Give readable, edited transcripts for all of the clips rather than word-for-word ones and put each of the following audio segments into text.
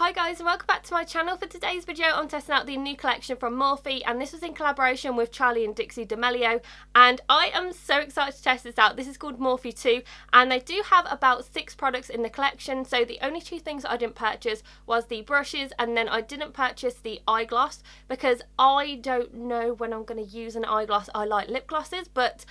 Hi guys and welcome back to my channel. For today's video I'm testing out the new collection from Morphe, and this was in collaboration with Charli and Dixie D'Amelio, and I am so excited to test this out. This is called MORPHE2 and they do have about 6 products in the collection, so the only 2 things I didn't purchase was the brushes, and then I didn't purchase the eyegloss because I don't know when I'm going to use an eyegloss. I like lip glosses but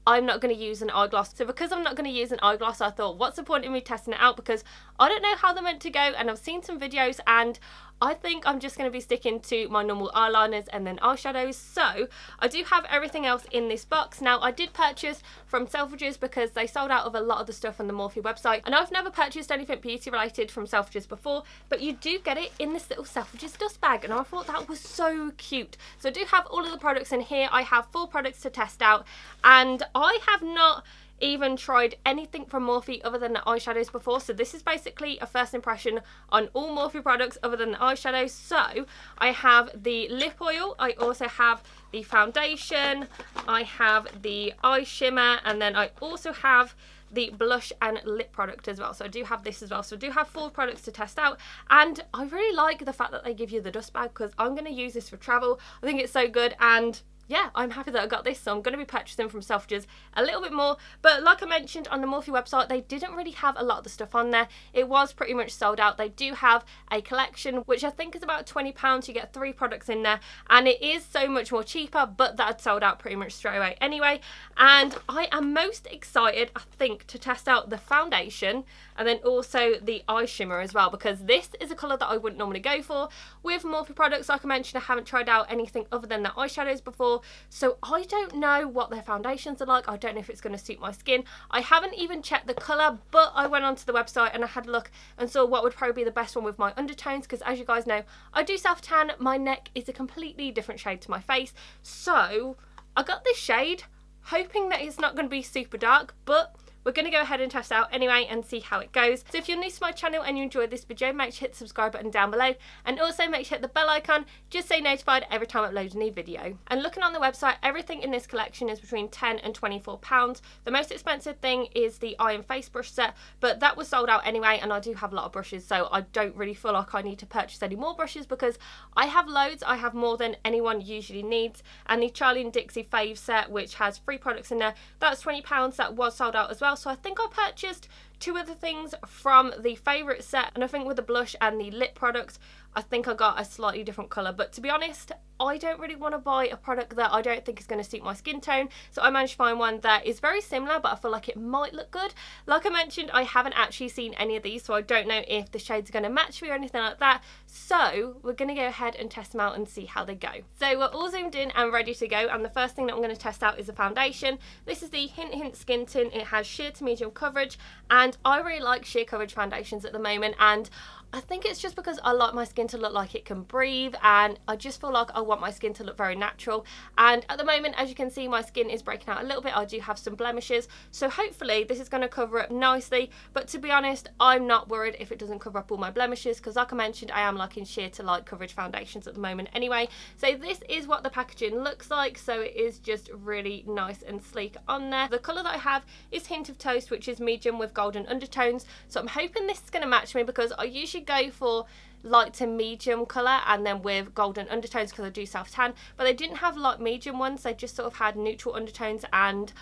I'm not going to use an eyegloss. So because I'm not going to use an eyegloss, I thought, what's the point in me testing it out, because I don't know how they're meant to go, and I've seen some videos and I think I'm just going to be sticking to my normal eyeliners and then eyeshadows. So I do have everything else in this box. Now I did purchase from Selfridges because they sold out of a lot of the stuff on the Morphe website, and I've never purchased anything beauty related from Selfridges before, but you do get it in this little Selfridges dust bag, and I thought that was so cute. So I do have all of the products in here. I have 4 products to test out, and I have not even tried anything from Morphe other than the eyeshadows before, so this is basically a first impression on all Morphe products other than the eyeshadows. So I have the lip oil, I also have the foundation, I have the eye shimmer, and then I also have the blush and lip product as well. So I do have this as well. So I do have 4 products to test out, and I really like the fact that they give you the dust bag because I'm going to use this for travel. I think it's so good, and yeah, I'm happy that I got this, so I'm going to be purchasing from Selfridges a little bit more. But like I mentioned on the Morphe website, they didn't really have a lot of the stuff on there. It was pretty much sold out. They do have a collection, which I think is about £20. You get 3 products in there, and it is so much more cheaper, but that sold out pretty much straight away anyway. And I am most excited, I think, to test out the foundation and then also the eye shimmer as well, because this is a colour that I wouldn't normally go for. With Morphe products, like I mentioned, I haven't tried out anything other than the eyeshadows before, so I don't know what their foundations are like. I don't know if it's going to suit my skin. I haven't even checked the colour, but I went onto the website and I had a look and saw what would probably be the best one with my undertones, because as you guys know, I do self-tan. My neck is a completely different shade to my face, so I got this shade hoping that it's not going to be super dark, but we're going to go ahead and test it out anyway and see how it goes. So if you're new to my channel and you enjoyed this video, make sure to hit the subscribe button down below, and also make sure to hit the bell icon just so you're notified every time I upload a new video. And looking on the website, everything in this collection is between £10 and £24. The most expensive thing is the eye and face brush set, but that was sold out anyway, and I do have a lot of brushes, so I don't really feel like I need to purchase any more brushes because I have loads. I have more than anyone usually needs. And the Charli and Dixie fave set, which has 3 products in there, that's £20. That was sold out as well. So I think I purchased 2 other things from the favourite set, and I think with the blush and the lip products I think I got a slightly different colour, but to be honest, I don't really want to buy a product that I don't think is going to suit my skin tone, so I managed to find one that is very similar but I feel like it might look good. Like I mentioned, I haven't actually seen any of these, so I don't know if the shades are going to match me or anything like that, so we're going to go ahead and test them out and see how they go. So we're all zoomed in and ready to go, and the first thing that I'm going to test out is the foundation. This is the Hint Skin Tint. It has sheer to medium coverage, and I really like sheer coverage foundations at the moment, and I think it's just because I like my skin to look like it can breathe, and I just feel like I want my skin to look very natural. And at the moment, as you can see, my skin is breaking out a little bit. I do have some blemishes, so hopefully this is going to cover up nicely, but to be honest, I'm not worried if it doesn't cover up all my blemishes, because like I mentioned, I am liking sheer to light coverage foundations at the moment anyway. So this is what the packaging looks like, so it is just really nice and sleek on there. The colour that I have is Hint of Toast, which is medium with golden undertones, so I'm hoping this is going to match me because I usually go for light to medium colour and then with golden undertones because I do self-tan, but they didn't have light medium ones. They just sort of had neutral undertones, and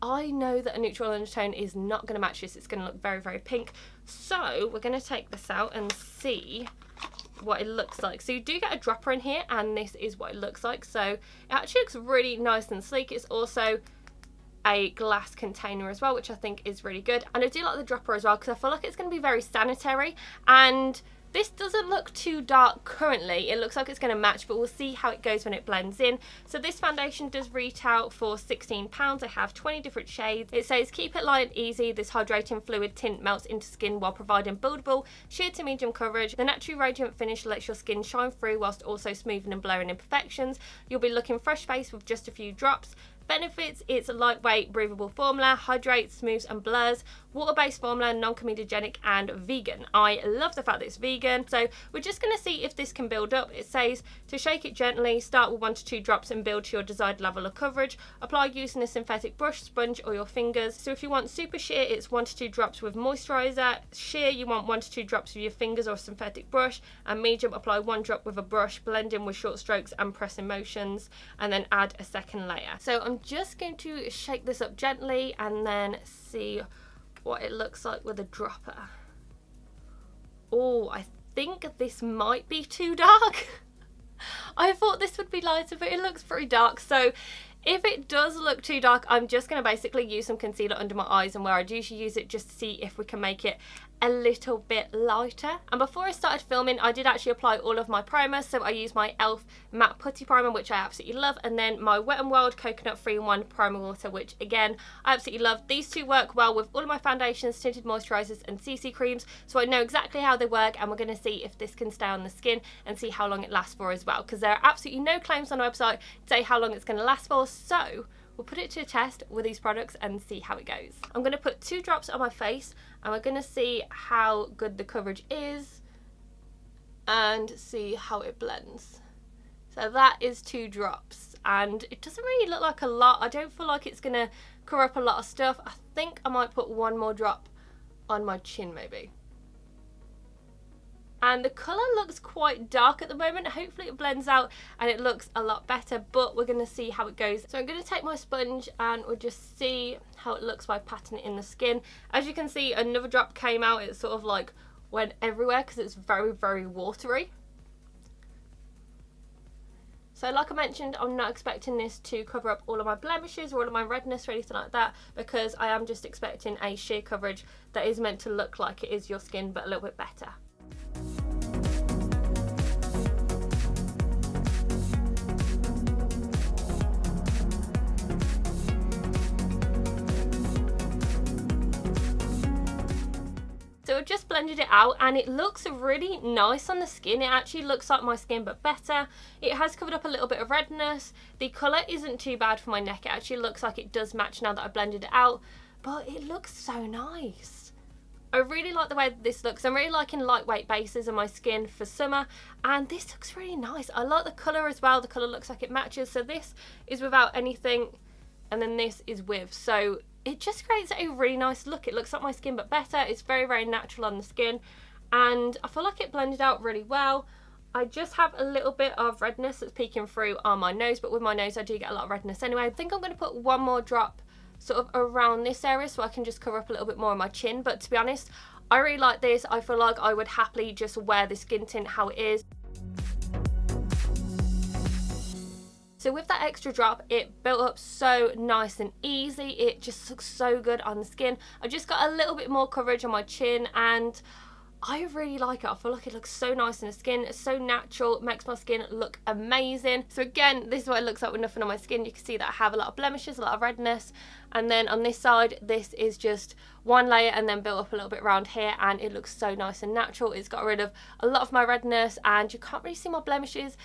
I know that a neutral undertone is not going to match this. It's going to look very, very pink. So we're going to take this out and see what it looks like. So you do get a dropper in here, and this is what it looks like. So it actually looks really nice and sleek. It's also a glass container as well, which I think is really good, and I do like the dropper as well because I feel like it's going to be very sanitary, and this doesn't look too dark currently. It looks like it's going to match, but we'll see how it goes when it blends in. So this foundation does retail for £16. I have 20 different shades. It says keep it light and easy. This hydrating fluid tint melts into skin while providing buildable sheer to medium coverage. The naturally radiant finish lets your skin shine through whilst also smoothing and blurring imperfections. You'll be looking fresh faced with just a few drops. Benefits: it's a lightweight, breathable formula, hydrates, smooths and blurs, water-based formula, non-comedogenic and vegan. I love the fact that it's vegan. So we're just going to see if this can build up. It says to shake it gently, start with 1 to 2 drops and build to your desired level of coverage. Apply using a synthetic brush, sponge or your fingers. So if you want super sheer, it's 1 to 2 drops with moisturizer. Sheer, you want 1 to 2 drops with your fingers or synthetic brush. And medium, apply 1 drop with a brush, blend in with short strokes and pressing motions, and then add a second layer. So I'm just going to shake this up gently and then see what it looks like with a dropper. Oh, I think this might be too dark. I thought this would be lighter, but it looks pretty dark. So if it does look too dark, I'm just going to basically use some concealer under my eyes, and where I'd usually use it just to see if we can make it a little bit lighter. And before I started filming, I did actually apply all of my primers. So I used my e.l.f. matte putty primer, which I absolutely love, and then my Wet n Wild coconut 3-in-1 primer water, which again I absolutely love. These two work well with all of my foundations, tinted moisturizers and CC creams, so I know exactly how they work, and we're going to see if this can stay on the skin and see how long it lasts for as well, because there are absolutely no claims on the website to say how long it's going to last for. So we'll put it to a test with these products and see how it goes. I'm going to put 2 drops on my face, and we're going to see how good the coverage is and see how it blends. So that is 2 drops, and it doesn't really look like a lot. I don't feel like it's going to cover up a lot of stuff. I think I might put 1 more drop on my chin maybe. And the colour looks quite dark at the moment. Hopefully it blends out and it looks a lot better, but we're going to see how it goes. So I'm going to take my sponge and we'll just see how it looks by patting it in the skin. As you can see, another drop came out. It sort of like went everywhere because it's very, very watery. So like I mentioned, I'm not expecting this to cover up all of my blemishes or all of my redness or anything like that, because I am just expecting a sheer coverage that is meant to look like it is your skin, but a little bit better. So I've just blended it out and it looks really nice on the skin. It actually looks like my skin but better. It has covered up a little bit of redness. The colour isn't too bad for my neck. It actually looks like it does match now that I've blended it out, but it looks so nice. I really like the way that this looks. I'm really liking lightweight bases on my skin for summer, and this looks really nice. I like the colour as well. The colour looks like it matches. So this is without anything and then this is with. So it just creates a really nice look. It looks like my skin but better. It's very, very natural on the skin, and I feel like it blended out really well. I just have a little bit of redness that's peeking through on my nose, but with my nose I do get a lot of redness anyway. I think I'm going to put 1 more drop sort of around this area so I can just cover up a little bit more on my chin. But to be honest, I really like this. I feel like I would happily just wear the skin tint how it is. So with that extra drop, it built up so nice and easy. It just looks so good on the skin. I've just got a little bit more coverage on my chin, and I really like it. I feel like it looks so nice in the skin. It's so natural. It makes my skin look amazing. So again, this is what it looks like with nothing on my skin. You can see that I have a lot of blemishes, a lot of redness. And then on this side, this is just 1 layer and then built up a little bit around here, and it looks so nice and natural. It's got rid of a lot of my redness and you can't really see my blemishes.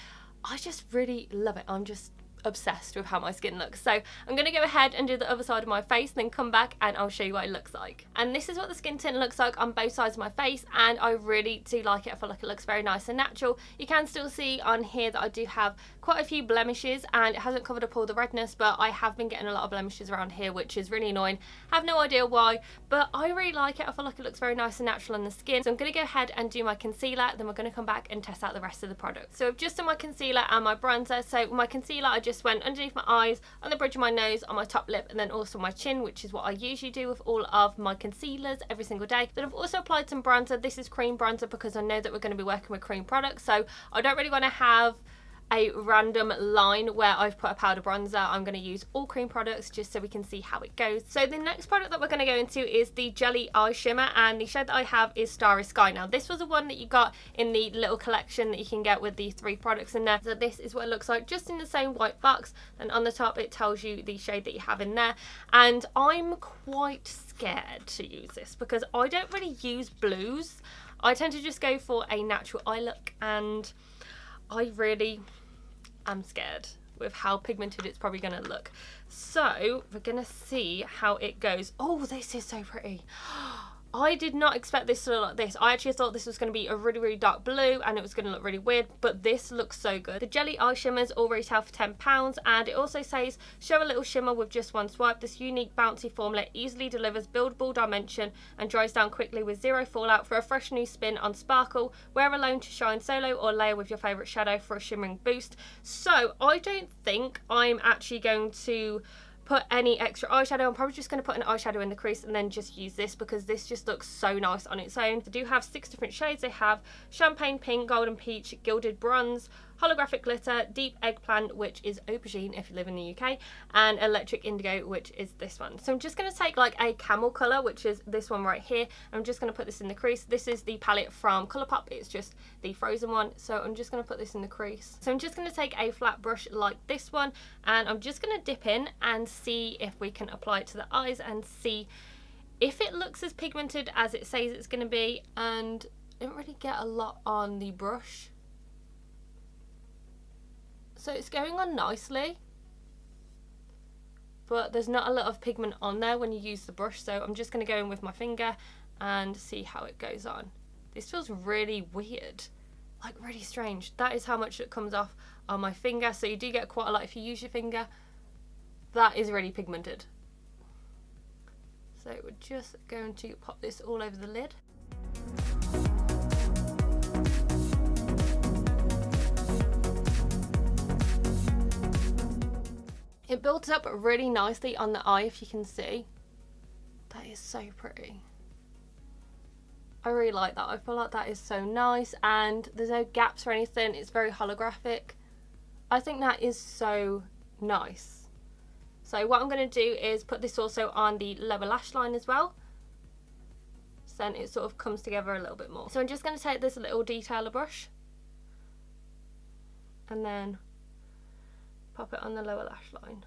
I just really love it. I'm just obsessed with how my skin looks. So I'm going to go ahead and do the other side of my face, then come back and I'll show you what it looks like. And this is what the skin tint looks like on both sides of my face, and I really do like it. I feel like it looks very nice and natural. You can still see on here that I do have quite a few blemishes, and it hasn't covered up all the redness, but I have been getting a lot of blemishes around here, which is really annoying. I have no idea why, but I really like it. I feel like it looks very nice and natural on the skin. So I'm going to go ahead and do my concealer, then we're going to come back and test out the rest of the product. So I've just done my concealer and my bronzer. So my concealer, I just went underneath my eyes, on the bridge of my nose, on my top lip, and then also my chin, which is what I usually do with all of my concealers every single day. Then I've also applied some bronzer. This is cream bronzer because I know that we're going to be working with cream products, so I don't really want to have a random line where I've put a powder bronzer. I'm going to use all cream products just so we can see how it goes. So the next product that we're going to go into is the Jelly Eye Shimmer, and the shade that I have is Starry Sky. Now this was the one that you got in the little collection that you can get with the 3 products in there. So this is what it looks like, just in the same white box, and on the top it tells you the shade that you have in there. And I'm quite scared to use this because I don't really use blues. I tend to just go for a natural eye look, and I really am scared. with how pigmented it's probably going to look. So we're going to see how it goes. Oh, this is so pretty. I did not expect this to look like this. I actually thought this was going to be a really, really dark blue and it was going to look really weird, but this looks so good. The jelly eye shimmers all retail for £10, and it also says, show a little shimmer with just one swipe. This unique bouncy formula easily delivers buildable dimension and dries down quickly with zero fallout. For a fresh new spin on sparkle, wear alone to shine solo, or layer with your favourite shadow for a shimmering boost. So I don't think I'm actually going to put any extra eyeshadow. I'm probably just going to put an eyeshadow in the crease and then just use this because this just looks so nice on its own. They do have 6 different shades. They have champagne pink, golden peach, gilded bronze, holographic glitter, deep eggplant, which is aubergine if you live in the UK, and electric indigo, which is this one. So I'm just going to take like a camel colour, which is this one right here. I'm just going to put this in the crease. This is the palette from Colourpop. It's just the frozen one. So I'm just going to put this in the crease. So I'm just going to take a flat brush like this one, and I'm just going to dip in and see if we can apply it to the eyes and see if it looks as pigmented as it says it's going to be. And I don't really get a lot on the brush. So it's going on nicely, but there's not a lot of pigment on there when you use the brush. So I'm just going to go in with my finger and see how it goes on. This feels really weird, like really strange. That is how much it comes off on my finger. So you do get quite a lot if you use your finger. That is really pigmented. So we're just going to pop this all over the lid. It builds up really nicely on the eye, if you can see. That is so pretty. I really like that. I feel like that is so nice, and there's no gaps or anything. It's very holographic. I think that is so nice. So what I'm going to do is put this also on the lower lash line as well. So then it sort of comes together a little bit more. So I'm just going to take this little detailer brush and then pop it on the lower lash line.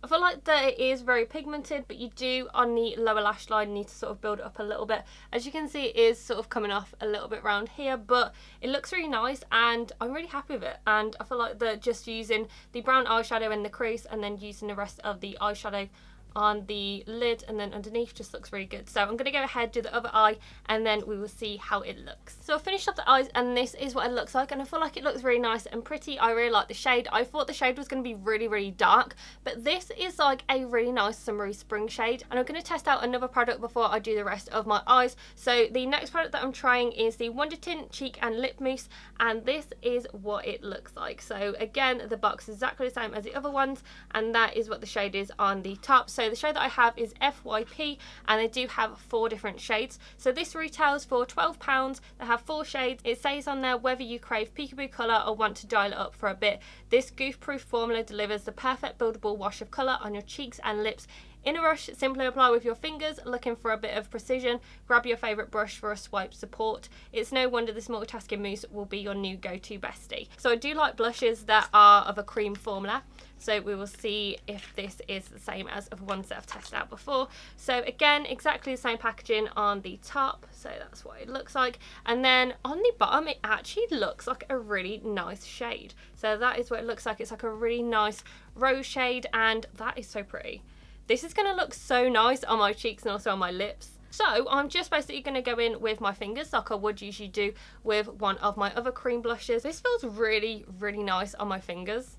I feel like that it is very pigmented, but you do on the lower lash line need to sort of build it up a little bit. As you can see, it is sort of coming off a little bit around here, but it looks really nice and I'm really happy with it. And I feel like that just using the brown eyeshadow in the crease and then using the rest of the eyeshadow on the lid and then underneath just looks really good. So I'm going to go ahead, do the other eye, and then we will see how it looks. So I've finished off the eyes and this is what it looks like, and I feel like it looks really nice and pretty. I really like the shade. I thought the shade was going to be really, really dark, but this is like a really nice summery spring shade, and I'm going to test out another product before I do the rest of my eyes. So the next product that I'm trying is the Wondertint Cheek and Lip Mousse, and this is what it looks like. So again, the box is exactly the same as the other ones, and that is what the shade is on the top. So the shade that I have is FYP, and they do have 4 different shades. So this retails for £12. They have 4 shades. It says on there whether you crave peekaboo colour or want to dial it up for a bit. This goof-proof formula delivers the perfect buildable wash of colour on your cheeks and lips. In a rush, simply apply with your fingers. Looking for a bit of precision, grab your favourite brush for a swipe support. It's no wonder this multitasking mousse will be your new go-to bestie. So I do like blushes that are of a cream formula. So we will see if this is the same as the ones that I've tested out before. So again, exactly the same packaging on the top. So that's what it looks like. And then on the bottom, it actually looks like a really nice shade. So that is what it looks like. It's like a really nice rose shade, and that is so pretty. This is going to look so nice on my cheeks and also on my lips. So I'm just basically going to go in with my fingers like I would usually do with one of my other cream blushes. This feels really, really nice on my fingers.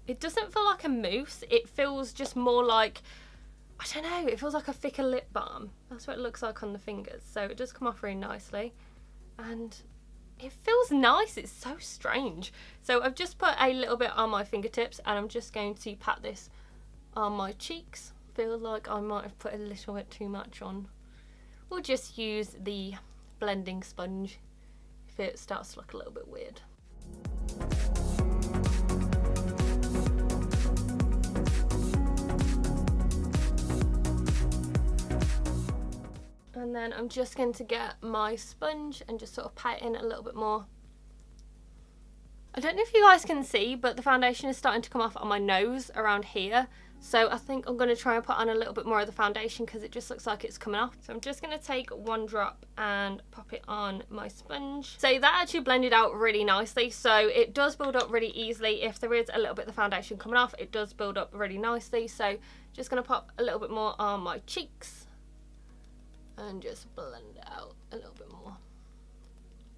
It doesn't feel like a mousse. It feels just more like, I don't know, it feels like a thicker lip balm. That's what it looks like on the fingers. So it does come off really nicely. And it feels nice. It's so strange. So I've just put a little bit on my fingertips, and I'm just going to pat this on my cheeks. Feel like I might have put a little bit too much on. We'll just use the blending sponge if it starts to look a little bit weird. And then I'm just going to get my sponge and just sort of pat it in a little bit more. I don't know if you guys can see, but the foundation is starting to come off on my nose around here. So I think I'm going to try and put on a little bit more of the foundation because it just looks like it's coming off. So I'm just going to take one drop and pop it on my sponge. So that actually blended out really nicely. So it does build up really easily. If there is a little bit of the foundation coming off, it does build up really nicely. So just going to pop a little bit more on my cheeks and just blend it out a little bit more.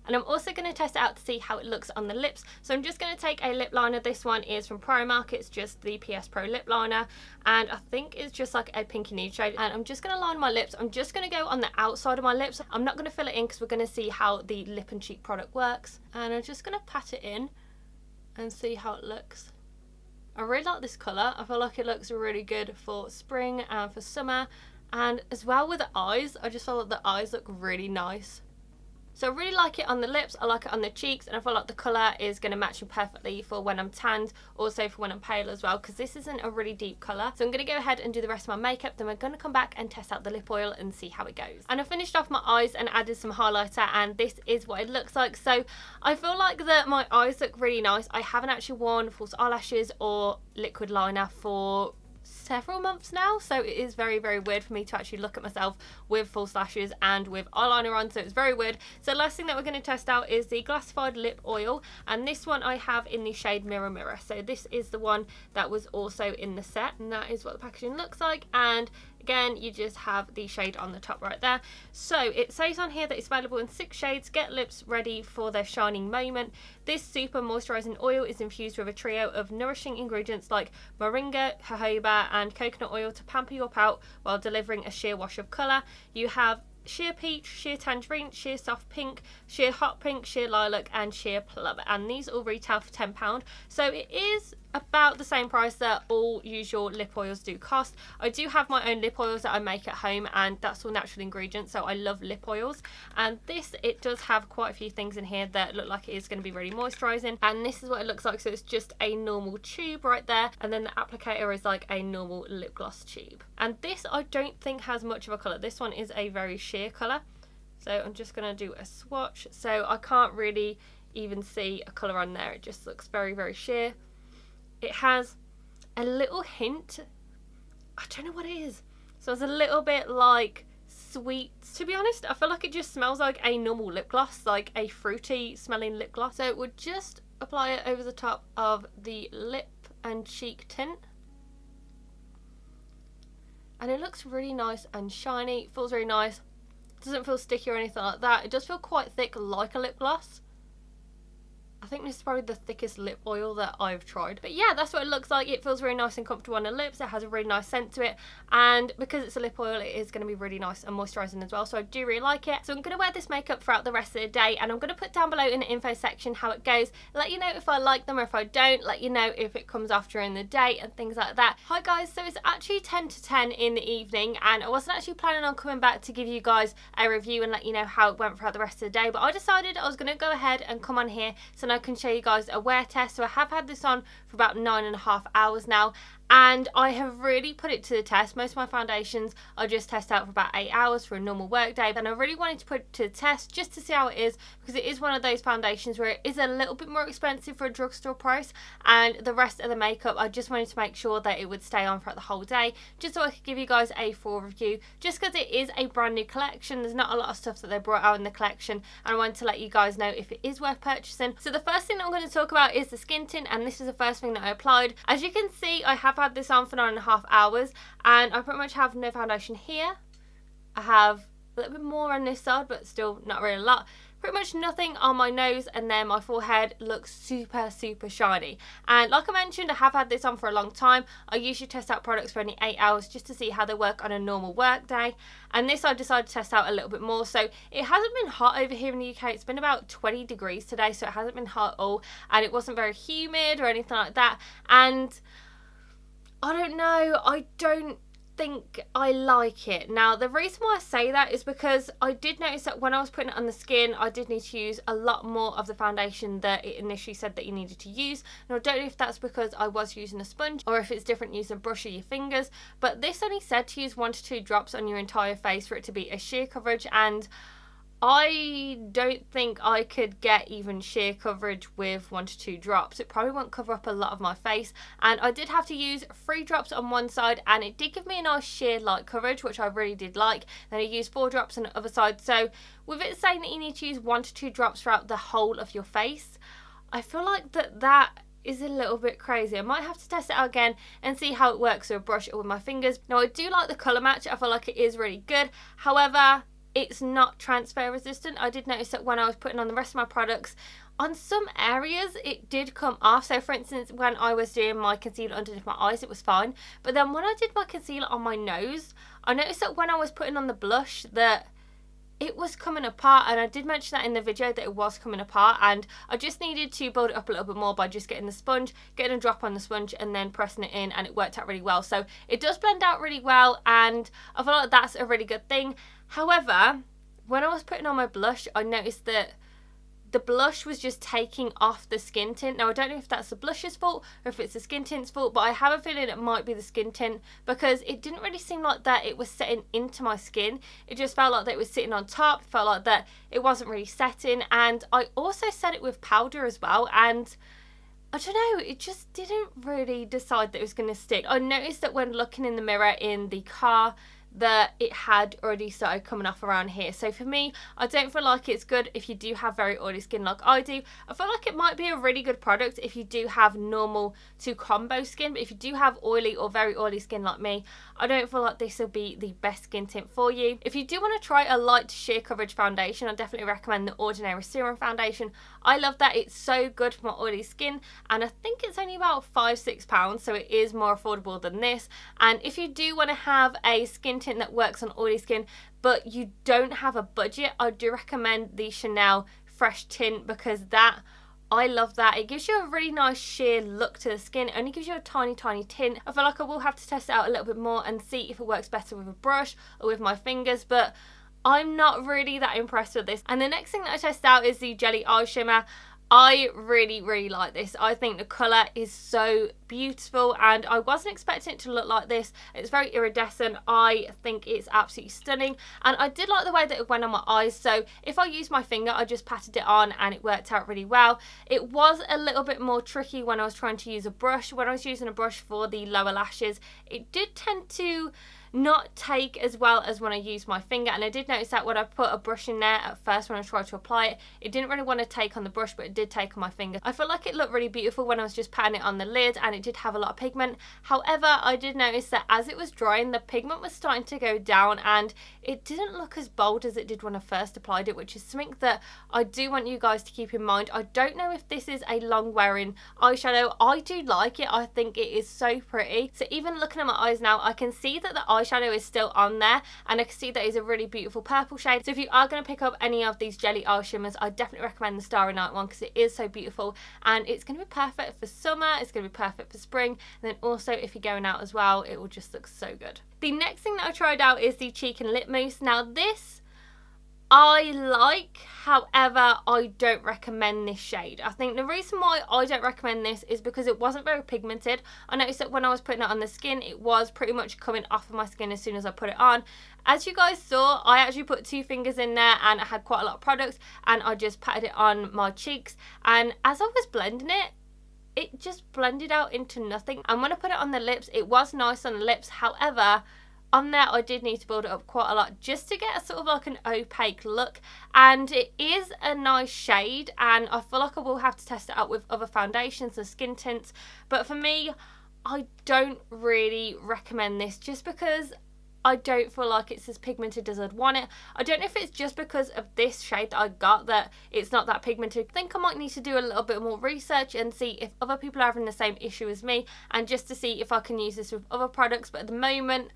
And I'm also going to test it out to see how it looks on the lips. So I'm just going to take a lip liner. This one is from Primark. It's just the PS Pro lip liner. And I think it's just like a pinky nude shade. And I'm just going to line my lips. I'm just going to go on the outside of my lips. I'm not going to fill it in because we're going to see how the lip and cheek product works. And I'm just going to pat it in and see how it looks. I really like this colour. I feel like it looks really good for spring and for summer. And as well with the eyes, I just feel like the eyes look really nice. So I really like it on the lips, I like it on the cheeks, and I feel like the colour is going to match me perfectly for when I'm tanned, also for when I'm pale as well, because this isn't a really deep colour. So I'm going to go ahead and do the rest of my makeup, then we're going to come back and test out the lip oil and see how it goes. And I finished off my eyes and added some highlighter, and this is what it looks like. So I feel like that my eyes look really nice. I haven't actually worn false eyelashes or liquid liner for several months now, so it is very, very weird for me to actually look at myself with false lashes and with eyeliner on, so it's very weird. So last thing that we're going to test out is the Glassified Lip Oil, and this one I have in the shade Mirror Mirror. So this is the one that was also in the set, and that is what the packaging looks like. And again, you just have the shade on the top right there. So it says on here that it's available in 6 shades. Get lips ready for their shining moment. This super moisturising oil is infused with a trio of nourishing ingredients like moringa, jojoba and coconut oil to pamper your pout while delivering a sheer wash of colour. You have sheer peach, sheer tangerine, sheer soft pink, sheer hot pink, sheer lilac and sheer plum, and these all retail for £10. So it is about the same price that all usual lip oils do cost. I do have my own lip oils that I make at home, and that's all natural ingredients, so I love lip oils. And this, it does have quite a few things in here that look like it is going to be really moisturising, and this is what it looks like. So it's just a normal tube right there, and then the applicator is like a normal lip gloss tube. And this I don't think has much of a colour. This one is a very sheer colour, so I'm just going to do a swatch. So I can't really even see a colour on there. It just looks very, very sheer. It has a little hint, I don't know what it is, so it's a little bit like sweet. To be honest, I feel like it just smells like a normal lip gloss, like a fruity smelling lip gloss. So we'll just apply it over the top of the lip and cheek tint, and it looks really nice and shiny. It feels really nice, it doesn't feel sticky or anything like that. It does feel quite thick like a lip gloss. I think this is probably the thickest lip oil that I've tried. But yeah, that's what it looks like. It feels really nice and comfortable on the lips. It has a really nice scent to it. And because it's a lip oil, it is going to be really nice and moisturising as well. So I do really like it. So I'm going to wear this makeup throughout the rest of the day. And I'm going to put down below in the info section how it goes. Let you know if I like them or if I don't. Let you know if it comes off during the day and things like that. Hi guys, so it's actually 10 to 10 in the evening. And I wasn't actually planning on coming back to give you guys a review and let you know how it went throughout the rest of the day. But I decided I was going to go ahead and come on here so I can show you guys a wear test. So I have had this on for about 9.5 hours now, and I have really put it to the test. Most of my foundations I just test out for about 8 hours for a normal work day, and I really wanted to put it to the test just to see how it is, because it is one of those foundations where it is a little bit more expensive for a drugstore price, and the rest of the makeup I just wanted to make sure that it would stay on throughout the whole day, just so I could give you guys a full review, just because it is a brand new collection. There's not a lot of stuff that they brought out in the collection, and I wanted to let you guys know if it is worth purchasing. So the first thing that I'm going to talk about is the skin tint, and this is the first thing that I applied. As you can see, I have had this on for 9.5 hours, and I pretty much have no foundation here. I have a little bit more on this side, but still not really a lot. Pretty much nothing on my nose, and then my forehead looks super, super shiny. And like I mentioned, I have had this on for a long time. I usually test out products for only 8 hours just to see how they work on a normal work day. And this I decided to test out a little bit more. So it hasn't been hot over here in the UK. It's been about 20 degrees today, so it hasn't been hot at all. And it wasn't very humid or anything like that. And I don't know, I don't think I like it. Now the reason why I say that is because I did notice that when I was putting it on the skin, I did need to use a lot more of the foundation that it initially said that you needed to use. And I don't know if that's because I was using a sponge or if it's different using a brush or your fingers, but this only said to use 1 to 2 drops on your entire face for it to be a sheer coverage, and I don't think I could get even sheer coverage with 1 to 2 drops. It probably won't cover up a lot of my face, and I did have to use 3 drops on one side, and it did give me a nice sheer light coverage, which I really did like. Then I used 4 drops on the other side. So with it saying that you need to use 1 to 2 drops throughout the whole of your face, I feel like that is a little bit crazy. I might have to test it out again and see how it works with a brush or with my fingers. Now I do like the colour match. I feel like it is really good. However, it's not transfer resistant. I did notice that when I was putting on the rest of my products, on some areas it did come off. So for instance, when I was doing my concealer underneath my eyes, it was fine. But then when I did my concealer on my nose, I noticed that when I was putting on the blush that it was coming apart, and I did mention that in the video that it was coming apart, and I just needed to build it up a little bit more by just getting the sponge, getting a drop on the sponge and then pressing it in, and it worked out really well. So it does blend out really well, and I feel like that's a really good thing. However, when I was putting on my blush, I noticed that the blush was just taking off the skin tint. Now I don't know if that's the blush's fault or if it's the skin tint's fault, but I have a feeling it might be the skin tint, because it didn't really seem like that it was setting into my skin. It just felt like that it was sitting on top. It felt like that it wasn't really setting, and I also set it with powder as well, and I don't know, it just didn't really decide that it was going to stick. I noticed that when looking in the mirror in the car that it had already started coming off around here. So for me, I don't feel like it's good if you do have very oily skin like I do. I feel like it might be a really good product if you do have normal to combo skin, but if you do have oily or very oily skin like me, I don't feel like this will be the best skin tint for you. If you do want to try a light sheer coverage foundation, I definitely recommend the Ordinary Serum Foundation. I love that. It's so good for my oily skin, and I think it's only about £5-6, so it is more affordable than this. And if you do want to have a skin tint that works on oily skin but you don't have a budget, I do recommend the Chanel Fresh Tint, because that, I love that. It gives you a really nice sheer look to the skin. It only gives you a tiny tint. I feel like I will have to test it out a little bit more and see if it works better with a brush or with my fingers, but I'm not really that impressed with this. And the next thing that I tested out is the Jelly Eye Shimmer. I really like this. I think the colour is so beautiful, and I wasn't expecting it to look like this. It's very iridescent. I think it's absolutely stunning, and I did like the way that it went on my eyes. So if I used my finger, I just patted it on and it worked out really well. It was a little bit more tricky when I was trying to use a brush. When I was using a brush for the lower lashes, it did tend to not take as well as when I use my finger, and I did notice that when I put a brush in there at first when I tried to apply it, it didn't really want to take on the brush, but it did take on my finger. I feel like it looked really beautiful when I was just patting it on the lid, and it did have a lot of pigment. However, I did notice that as it was drying, the pigment was starting to go down, and it didn't look as bold as it did when I first applied it, which is something that I do want you guys to keep in mind. I don't know if this is a long wearing eyeshadow. I do like it. I think it is so pretty. So even looking at my eyes now, I can see that the eyeshadow is still on there, and I can see that it's a really beautiful purple shade. So if you are going to pick up any of these jelly eye shimmers, I definitely recommend the Starry Night one, because it is so beautiful, and it's going to be perfect for summer, it's going to be perfect for spring, and then also if you're going out as well, it will just look so good. The next thing that I tried out is the cheek and lip mousse. Now this I like, however, I don't recommend this shade. I think the reason why I don't recommend this is because it wasn't very pigmented. I noticed that when I was putting it on the skin, it was pretty much coming off of my skin as soon as I put it on. As you guys saw, I actually put 2 fingers in there, and I had quite a lot of products, and I just patted it on my cheeks, and as I was blending it, it just blended out into nothing. And when I put it on the lips, it was nice on the lips. However, on there I did need to build it up quite a lot just to get a sort of like an opaque look, and it is a nice shade, and I feel like I will have to test it out with other foundations and skin tints, but for me, I don't really recommend this just because I don't feel like it's as pigmented as I'd want it. I don't know if it's just because of this shade that I got that it's not that pigmented. I think I might need to do a little bit more research and see if other people are having the same issue as me, and just to see if I can use this with other products, but at the moment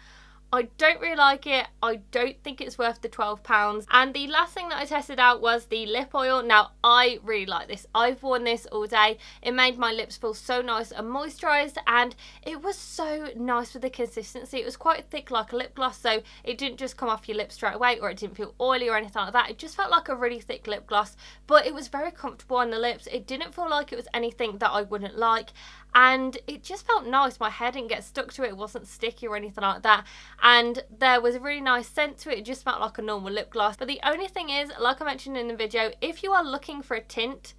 I don't really like it. I don't think it's worth the £12. And the last thing that I tested out was the lip oil. Now, I really like this. I've worn this all day. It made my lips feel so nice and moisturised, and it was so nice with the consistency. It was quite thick like a lip gloss, so it didn't just come off your lips straight away, or it didn't feel oily or anything like that. It just felt like a really thick lip gloss, but it was very comfortable on the lips. It didn't feel like it was anything that I wouldn't like, and it just felt nice. My hair didn't get stuck to it. It wasn't sticky or anything like that. and there was a really nice scent to it. It just smelled like a normal lip gloss. But the only thing is, like I mentioned in the video, if you are looking for a tint,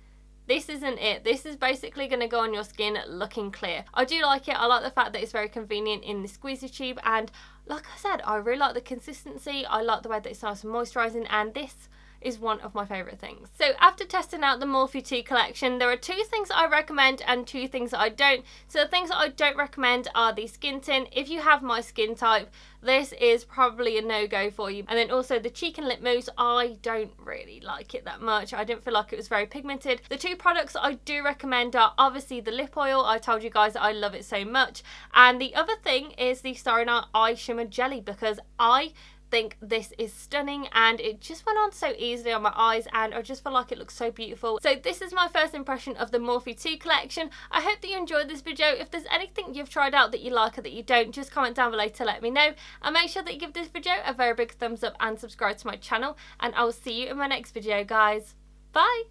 this isn't it. This is basically going to go on your skin looking clear. I do like it. I like the fact that it's very convenient in the squeezy tube, and like I said, I really like the consistency. I like the way that it's nice and moisturising, and this is one of my favourite things. So after testing out the MORPHE2 collection, there are 2 things I recommend and 2 things that I don't. So the things that I don't recommend are the skin tint. If you have my skin type, this is probably a no-go for you. And then also the cheek and lip mousse, I don't really like it that much. I didn't feel like it was very pigmented. The 2 products that I do recommend are obviously the lip oil. I told you guys that I love it so much. And the other thing is the Starry Eye Shimmer Jelly, because I think this is stunning and it just went on so easily on my eyes, and I just feel like it looks so beautiful. So this is my first impression of the MORPHE2 collection. I hope that you enjoyed this video. If there's anything you've tried out that you like or that you don't, just comment down below to let me know, and make sure that you give this video a very big thumbs up and subscribe to my channel, and I will see you in my next video, guys. Bye.